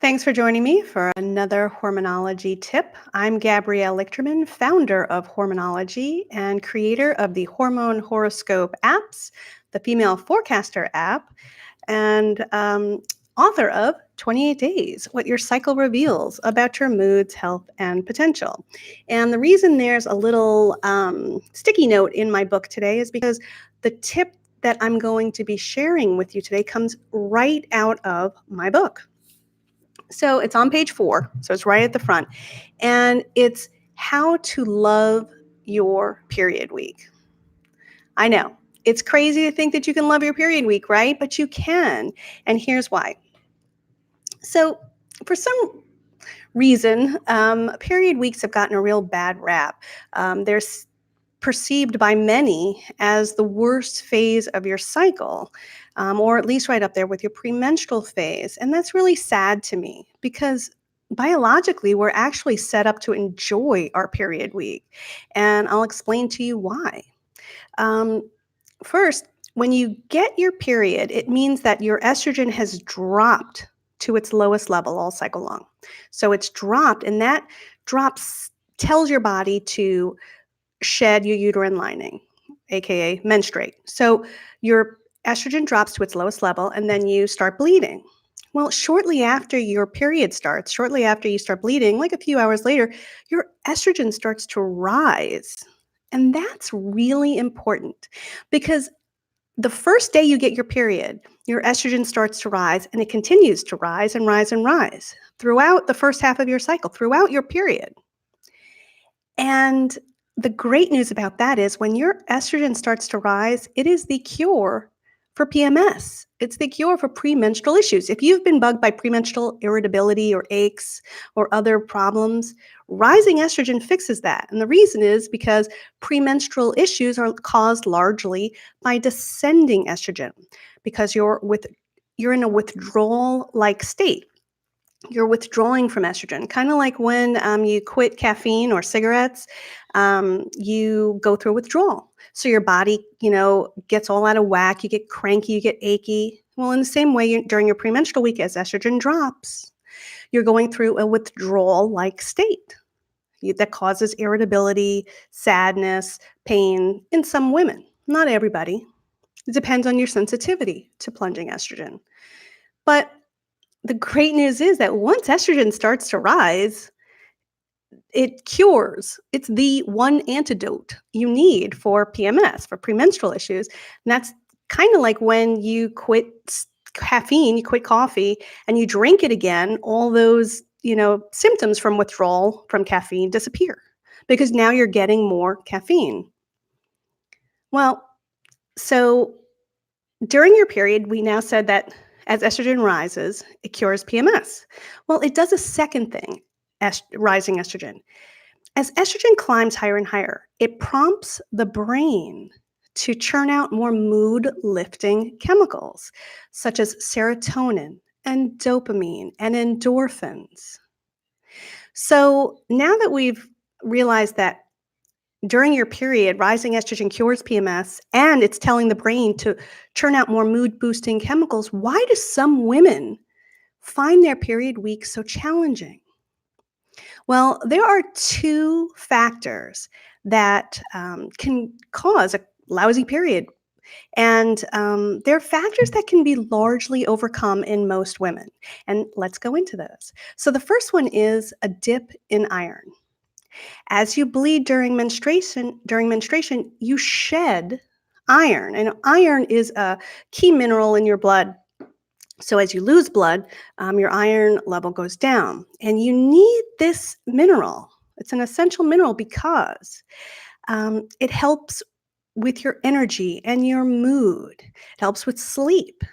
Thanks for joining me for another Hormonology tip. I'm Gabrielle Lichterman, founder of Hormonology and creator of the Hormone Horoscope apps, the Female Forecaster app, and author of 28 Days, What Your Cycle Reveals About Your Moods, Health, and Potential. And the reason there's a little sticky note in my book today is because the tip that I'm going to be sharing with you today comes right out of my book. So it's on page 4, so it's right at the front, and it's how to love your period week. I know, it's crazy to think that you can love your period week, right? But you can, and here's why. So for some reason, period weeks have gotten a real bad rap. They're perceived by many as the worst phase of your cycle, or at least right up there with your premenstrual phase. And that's really sad to me because biologically, we're actually set up to enjoy our period week. And I'll explain to you why. Um, First, when you get your period, it means that your estrogen has dropped to its lowest level all cycle long. So it's dropped, and that drops tells your body to shed your uterine lining, aka menstruate. So your estrogen drops to its lowest level and then you start bleeding. Well, shortly after your period starts, shortly after you start bleeding, like a few hours later, your estrogen starts to rise. And that's really important because the first day you get your period, your estrogen starts to rise and it continues to rise and rise and rise throughout the first half of your cycle, throughout your period. And the great news about that is when your estrogen starts to rise, it is the cure for PMS. It's the cure for premenstrual issues. If you've been bugged by premenstrual irritability or aches or other problems, rising estrogen fixes that. And the reason is because premenstrual issues are caused largely by descending estrogen because you're in a withdrawal-like state. You're withdrawing from estrogen, kind of like when you quit caffeine or cigarettes, you go through withdrawal. So your body, gets all out of whack. You get cranky, you get achy. Well, in the same way, during your premenstrual week, as estrogen drops, you're going through a withdrawal-like state that causes irritability, sadness, pain in some women. Not everybody. It depends on your sensitivity to plunging estrogen. But the great news is that once estrogen starts to rise, it cures. It's the one antidote you need for PMS, for premenstrual issues. And that's kind of like when you quit caffeine, you quit coffee, and you drink it again, all those, symptoms from withdrawal from caffeine disappear because now you're getting more caffeine. Well, so during your period, we now said that as estrogen rises, it cures PMS. Well, it does a second thing, rising estrogen. As estrogen climbs higher and higher, it prompts the brain to churn out more mood-lifting chemicals, such as serotonin and dopamine and endorphins. So now that we've realized that during your period, rising estrogen cures PMS, and it's telling the brain to churn out more mood-boosting chemicals, why do some women find their period week so challenging? Well, there are 2 factors that can cause a lousy period, and they're factors that can be largely overcome in most women, and let's go into those. So the first one is a dip in iron. As you bleed during menstruation, you shed iron, and iron is a key mineral in your blood. So as you lose blood, your iron level goes down, and you need this mineral. It's an essential mineral because it helps with your energy and your mood. It helps with sleep.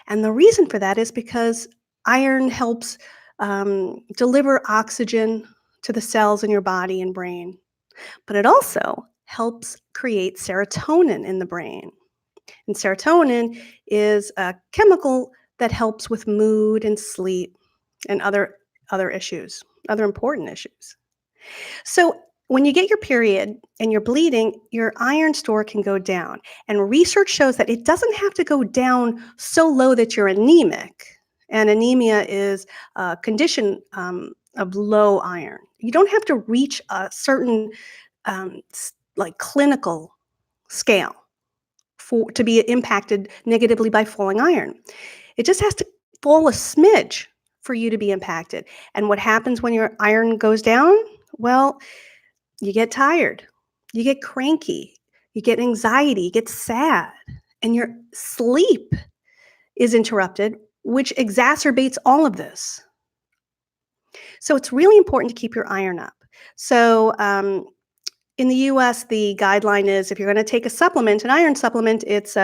And the reason for that is because iron helps deliver oxygen to the cells in your body and brain, but it also helps create serotonin in the brain. And serotonin is a chemical that helps with mood and sleep and other issues, other important issues. So when you get your period and you're bleeding, your iron store can go down. And research shows that it doesn't have to go down so low that you're anemic. And anemia is a condition of low iron. You don't have to reach a certain like clinical scale for to be impacted negatively by falling iron. It just has to fall a smidge for you to be impacted. And what happens when your iron goes down? Well, you get tired, you get cranky, you get anxiety, you get sad, and your sleep is interrupted, which exacerbates all of this. So it's really important to keep your iron up. So in the US, the guideline is if you're going to take a supplement, an iron supplement, it's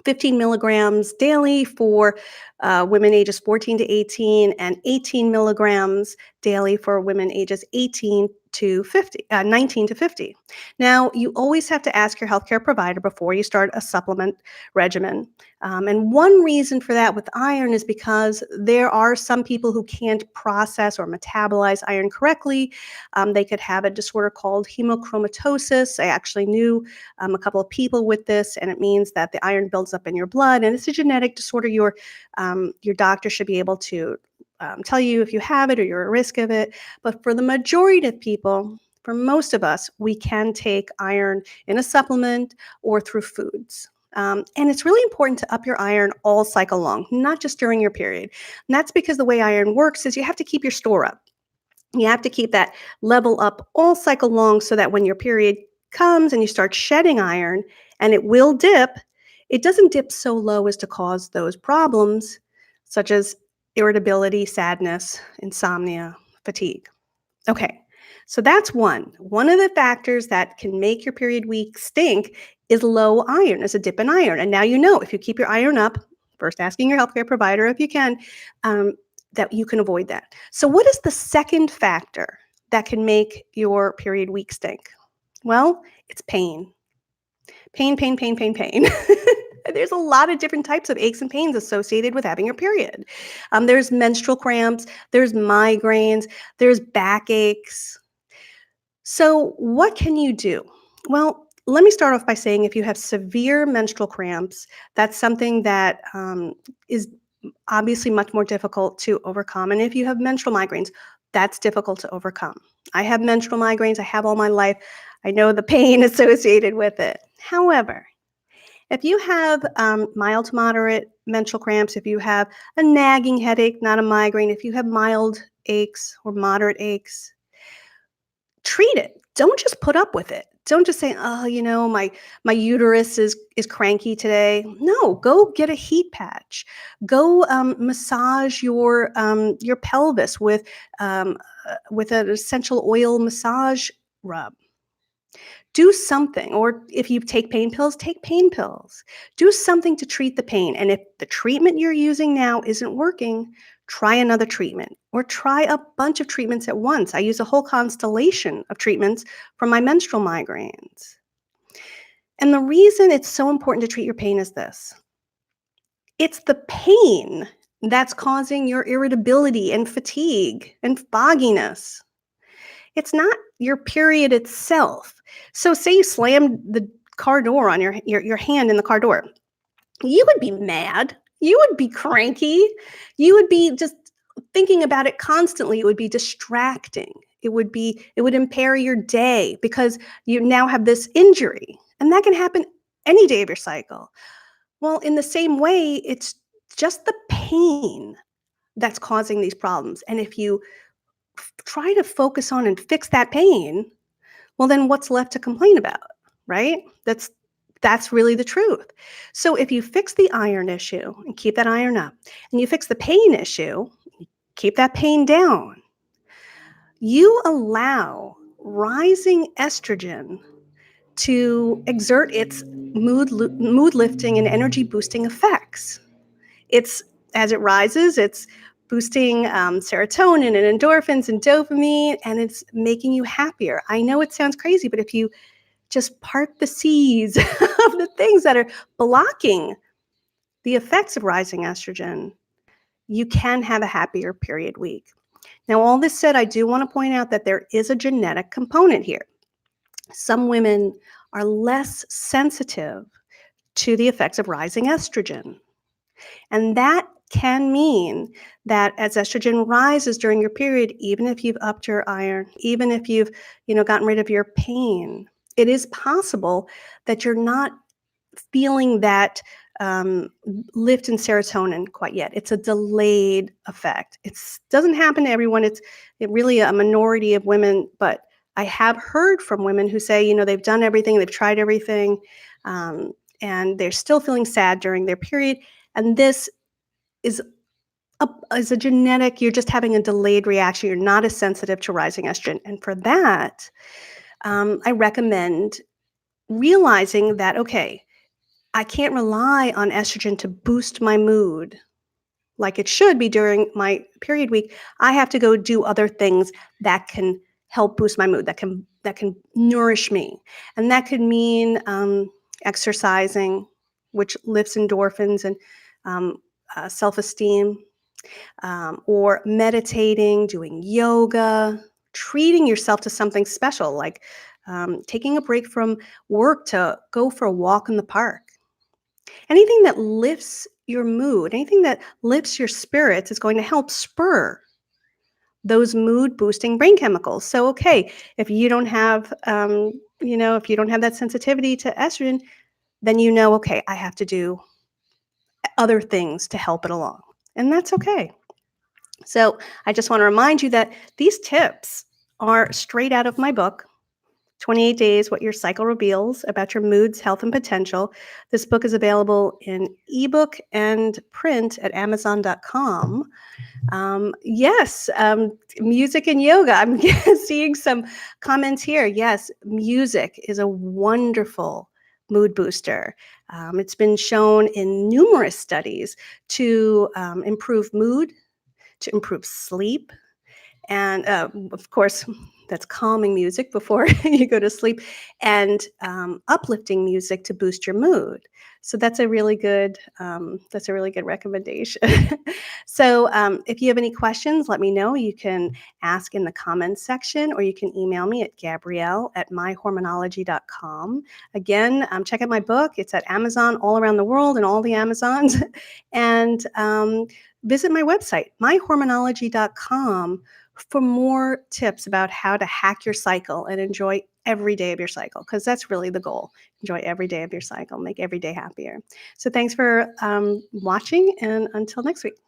15 milligrams daily for women ages 14 to 18 and 18 milligrams daily for women ages 18 to 50, 19 to 50. Now, you always have to ask your healthcare provider before you start a supplement regimen. And one reason for that with iron is because there are some people who can't process or metabolize iron correctly. They could have a disorder called hemochromatosis. I actually knew a couple of people with this, and it means that the iron builds up in your blood, and it's a genetic disorder. Your doctor should be able to tell you if you have it or you're at risk of it. But for the majority of people, for most of us, we can take iron in a supplement or through foods. And it's really important to up your iron all cycle long, not just during your period. And that's because the way iron works is you have to keep your store up. You have to keep that level up all cycle long so that when your period comes and you start shedding iron, and it will dip, it doesn't dip so low as to cause those problems, such as irritability, sadness, insomnia, fatigue. Okay, so that's one. One of the factors that can make your period week stink is low iron, is a dip in iron. And now you know if you keep your iron up, first asking your healthcare provider if you can, um, that you can avoid that. So, what is the second factor that can make your period week stink? Well, it's pain. Pain, pain, pain, pain, pain. There's a lot of different types of aches and pains associated with having your period. There's menstrual cramps, there's migraines, there's backaches. So, what can you do? Well, let me start off by saying if you have severe menstrual cramps, that's something that is obviously much more difficult to overcome. And if you have menstrual migraines, that's difficult to overcome. I have menstrual migraines, I have all my life. I know the pain associated with it. However, if you have mild to moderate menstrual cramps, if you have a nagging headache, not a migraine, if you have mild aches or moderate aches, treat it. Don't just put up with it. Don't just say, "Oh, my uterus is cranky today." No, go get a heat patch. Go massage your pelvis with an essential oil massage rub. Do something, or if you take pain pills. Do something to treat the pain. And if the treatment you're using now isn't working, try another treatment or try a bunch of treatments at once. I use a whole constellation of treatments for my menstrual migraines. And the reason it's so important to treat your pain is this: it's the pain that's causing your irritability and fatigue and fogginess. It's not your period itself. So say you slammed the car door on your hand in the car door. You would be mad. You would be cranky. You would be just thinking about it constantly. It would be distracting. It would impair your day because you now have this injury. And that can happen any day of your cycle. Well, in the same way, it's just the pain that's causing these problems. And if you try to focus on and fix that pain, well, then what's left to complain about, right? That's really the truth. So if you fix the iron issue and keep that iron up, and you fix the pain issue, keep that pain down, you allow rising estrogen to exert its mood lifting and energy boosting effects. It's as it rises, it's boosting serotonin and endorphins and dopamine, and it's making you happier. I know it sounds crazy, but if you just part the seas of the things that are blocking the effects of rising estrogen, you can have a happier period week. Now, all this said, I do want to point out that there is a genetic component here. Some women are less sensitive to the effects of rising estrogen. And that can mean that as estrogen rises during your period, even if you've upped your iron, even if you've, gotten rid of your pain, it is possible that you're not feeling that lift in serotonin quite yet. It's a delayed effect. It doesn't happen to everyone. It really a minority of women, but I have heard from women who say, they've done everything, they've tried everything, um, and they're still feeling sad during their period. And this is is a genetic, you're just having a delayed reaction. You're not as sensitive to rising estrogen. And for that, I recommend realizing that, okay, I can't rely on estrogen to boost my mood like it should be during my period week. I have to go do other things that can help boost my mood, that can nourish me, and that could mean exercising, which lifts endorphins and um, self-esteem, or meditating, doing yoga, treating yourself to something special, like taking a break from work to go for a walk in the park. Anything that lifts your mood, anything that lifts your spirits is going to help spur those mood boosting brain chemicals. So, okay, if you don't have, if you don't have that sensitivity to estrogen, then okay, I have to do other things to help it along. And that's okay. So, I just want to remind you that these tips are straight out of my book, 28 Days What Your Cycle Reveals About Your Moods, Health, and Potential. This book is available in ebook and print at Amazon.com. Yes, music and yoga. I'm seeing some comments here. Yes, music is a wonderful mood booster. It's been shown in numerous studies to improve mood, to improve sleep, and of course, that's calming music before you go to sleep, and uplifting music to boost your mood. So that's a really good recommendation. So if you have any questions, let me know. You can ask in the comments section, or you can email me at gabrielle@myhormonology.com. Again, check out my book. It's at Amazon all around the world and all the Amazons. And visit my website, myhormonology.com, for more tips about how to hack your cycle and enjoy every day of your cycle, because that's really the goal. Enjoy every day of your cycle, make every day happier. So thanks for watching, and until next week.